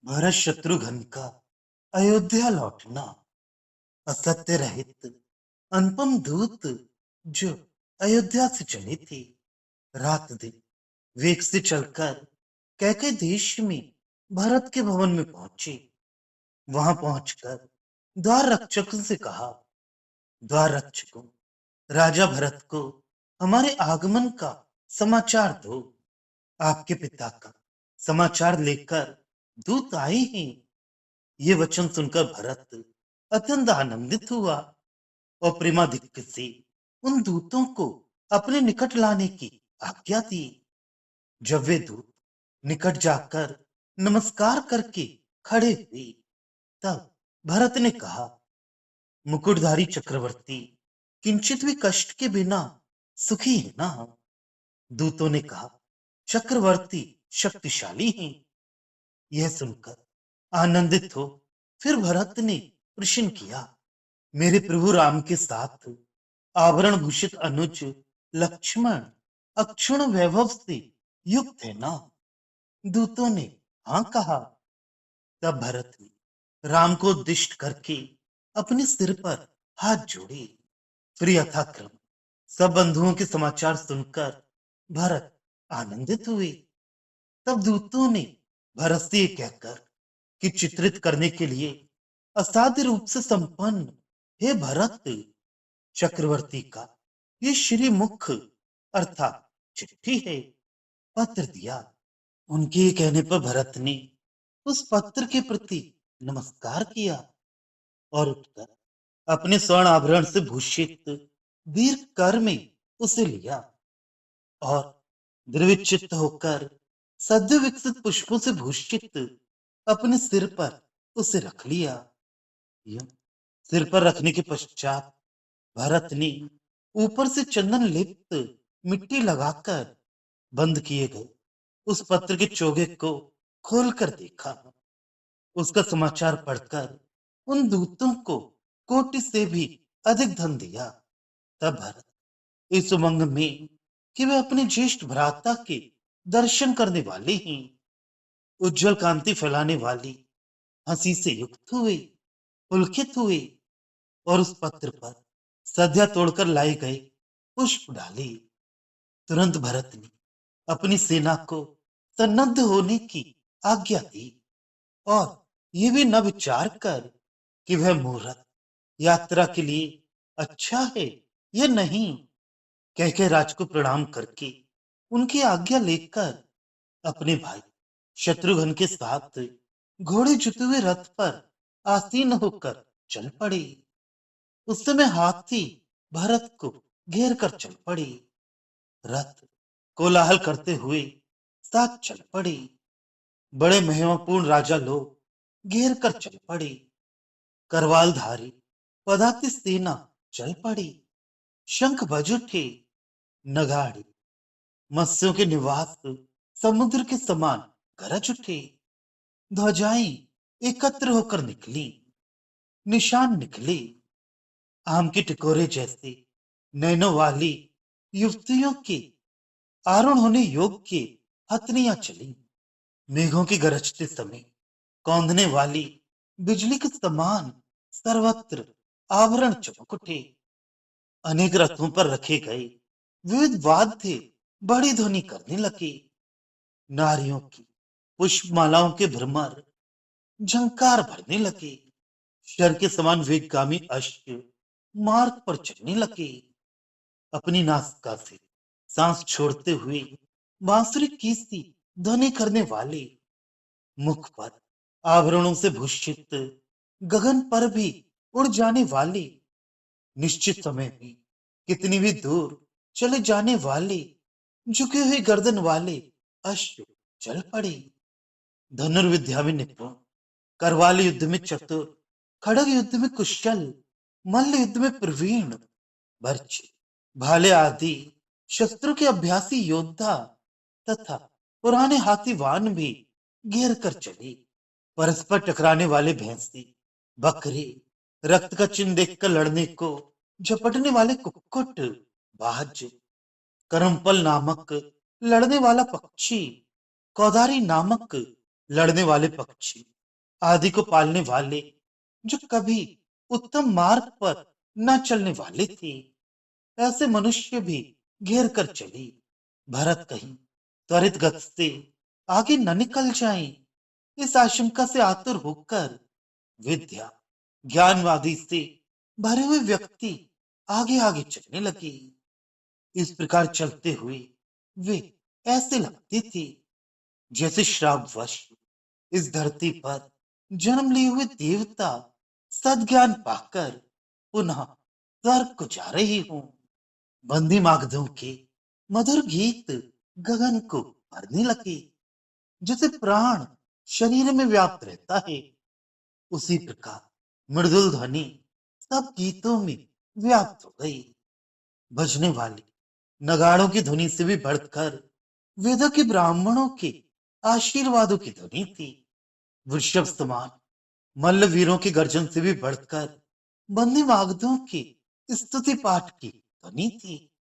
भरत शत्रुघ्न का अयोध्या लौटना। असत्य रहित अनुपम दूत जो अयोध्या से चली थी। रात दिन वेग से चलकर कैके देश में भरत के भवन में पहुंची। वहां पहुंचकर द्वार रक्षकों से कहा, द्वार रक्षकों, राजा भरत को हमारे आगमन का समाचार दो। आपके पिता का समाचार लेकर दूत आए हैं। ये वचन सुनकर भरत अत्यंत आनंदित हुआ और प्रेमाधिक्य से उन दूतों को अपने निकट लाने की आज्ञा दी। जब वे दूत निकट जाकर नमस्कार करके खड़े हुए, तब भरत ने कहा, मुकुटधारी चक्रवर्ती किंचित भी कष्ट के बिना सुखी है ना? दूतों ने कहा, चक्रवर्ती शक्तिशाली हैं। यह सुनकर आनंदित हो फिर भरत ने प्रश्न किया, मेरे प्रभु राम के साथ आवरण भूषित अनुज लक्ष्मण अक्षुण वैभव से युक्त है ना? दूतों ने हाँ कहा। तब भरत ने राम को उद्दिष्ट करके अपने सिर पर हाथ जोड़े। फिर यथाक्रम सब बंधुओं के समाचार सुनकर भरत आनंदित हुए। तब दूतों ने भरत से ये कहकर कि चित्रित करने के लिए असाध्य रूप से संपन्न हे भरत, चक्रवर्ती का ये श्री मुख अर्थात चिट्ठी है, पत्र दिया। उनके कहने पर भरत ने उस पत्र के प्रति नमस्कार किया और उठकर अपने स्वर्ण आभरण से भूषित दीर्घ कर में उसे लिया और द्रविचित्त होकर सद्य विकसित पुष्पों से भूषित अपने सिर पर उसे रख लिया। यूं सिर पर रखने के पश्चात भरत ने ऊपर से चंदन लिप्त मिट्टी लगाकर बंद किए गए उस पत्र के चोगे को खोलकर देखा। उसका समाचार पढ़कर उन दूतों को कोटि से भी अधिक धन दिया। तब भरत इस उमंग में कि वे अपने ज्येष्ठ भ्राता के दर्शन करने वाले हैं, उज्जवल कांति फैलाने वाली हंसी से युक्त हुए, पुलकित हुए और उस पत्र पर सद्या तोड़कर लाए गए पुष्प डाले। तुरंत भरत ने अपनी सेना को सन्नद्ध होने की आज्ञा दी और ये भी न विचार कर कि वह मुहूर्त यात्रा के लिए अच्छा है या नहीं, कह के राज को प्रणाम करके उनकी आज्ञा लेकर अपने भाई शत्रुघ्न के साथ घोड़े जुते हुए रथ पर आसीन होकर चल पड़े। उस समय हाथी भरत को घेर कर चल पड़े। रथ कोलाहल करते हुए साथ चल पड़े। बड़े महिमापूर्ण राजा लोग घेर कर चल पड़े। करवालधारी पदाति सेना चल पड़ी। शंख बज उठे। नगाड़े मत्स्यों के निवास समुद्र के समान गरज उठे। ध्वजाएं एकत्र होकर निकली। निशान निकले। आम के टिकोरे जैसे नैनों वाली युवतियों के आरूढ़ होने योग्य हथनियां चली। मेघों की गरजते समय कौंधने वाली बिजली के समान सर्वत्र आवरण चमक उठे। अनेक रथों पर रखे गए विविध वाद्य बड़ी ध्वनि करने लगे। नारियों की पुष्पमालाओं के भ्रमर झंकार भरने लगे। शर के समान वेगगामी अश्व मार्ग पर चलने लगे। अपनी नासिका से सांस छोड़ते हुए बांसुरी की सी ध्वनि करने वाले, मुख पर आभरणों से भूषित, गगन पर भी उड़ जाने वाले, निश्चित समय में कितनी भी दूर चले जाने वाले, झुके हुए गर्दन वाले अश्व चल पड़े। धनुर्विद्या में निपुण, करवाल युद्ध में चतुर, खड़ग युद्ध में कुशल, मल्ल युद्ध में प्रवीण, बर्छी भाले आदि शस्त्रों के अभ्यासी योद्धा तथा पुराने हाथीवान भी घेर कर चले। परस्पर टकराने वाले भैंसी, बकरे, रक्त का चिन्ह देखकर लड़ने को झपटने वाले कुक्कुट, बाज, करम्पल नामक लड़ने वाला पक्षी, कौदारी नामक लड़ने वाले पक्षी, आदि को पालने वाले, जो कभी उत्तम मार्ग पर न चलने वाले थे, ऐसे मनुष्य भी घेर कर चले। भरत कहीं त्वरित गति से आगे न निकल जाएं, इस आशंका से आतुर होकर विद्या ज्ञानवादी से भरे हुए व्यक्ति आगे आगे चलने लगे। इस प्रकार चलते हुए वे ऐसे लगते थे जैसे श्रापवश इस धरती पर जन्म लिए हुए देवता सद्ज्ञान पाकर पुनः स्वर्ग को जा रहे हों। बंदी मागधों के मधुर गीत गगन को भरने लगे। जैसे प्राण शरीर में व्याप्त रहता है, उसी प्रकार मृदुल ध्वनि सब गीतों में व्याप्त हो गई। बजने वाली नगाड़ों की ध्वनि से भी बढ़कर वेदों के ब्राह्मणों के आशीर्वादों की ध्वनि थी। वृषभ समान मल्ल वीरों की गर्जन से भी बढ़कर बंदी मागधों की स्तुति पाठ की ध्वनि थी।